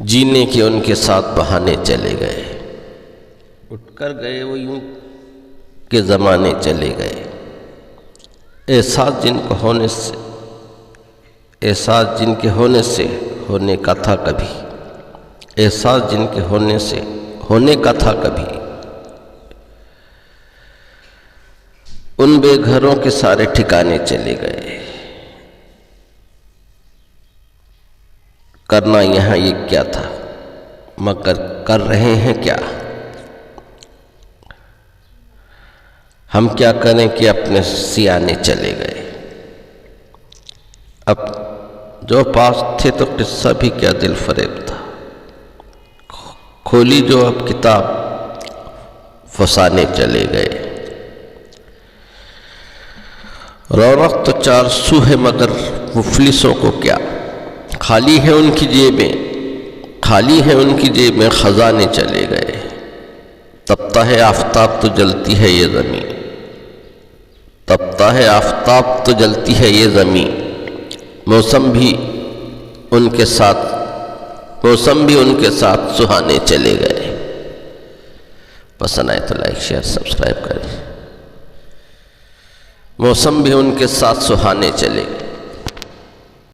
جینے کے ان کے ساتھ بہانے چلے گئے، اٹھ کر گئے وہ یوں کہ زمانے چلے گئے۔ احساس جن کے ہونے سے ہونے کا تھا کبھی، احساس جن کے ہونے سے ہونے کا تھا کبھی، ان بے گھروں کے سارے ٹھکانے چلے گئے۔ کرنا یہاں یہ کیا تھا، مگر کر رہے ہیں کیا؟ ہم کیا کریں کہ اپنے سیانے چلے گئے۔ اب جو پاس تھے تو قصہ بھی کیا دل فریب تھا، کھولی جو اب کتاب فسانے چلے گئے۔ رونق تو چار سو ہے مگر مفلسوں کو کیا، خالی ہے ان کی جیبیں، خالی ہے ان کی جیبیں، خزانے چلے گئے۔ تپتا ہے آفتاب تو جلتی ہے یہ زمین، تپتا ہے آفتاب تو جلتی ہے یہ زمین، موسم بھی ان کے ساتھ سہانے چلے گئے۔ پسند آئے تو لائک شیئر سبسکرائب کریں۔ موسم بھی ان کے ساتھ سہانے چلے گئے۔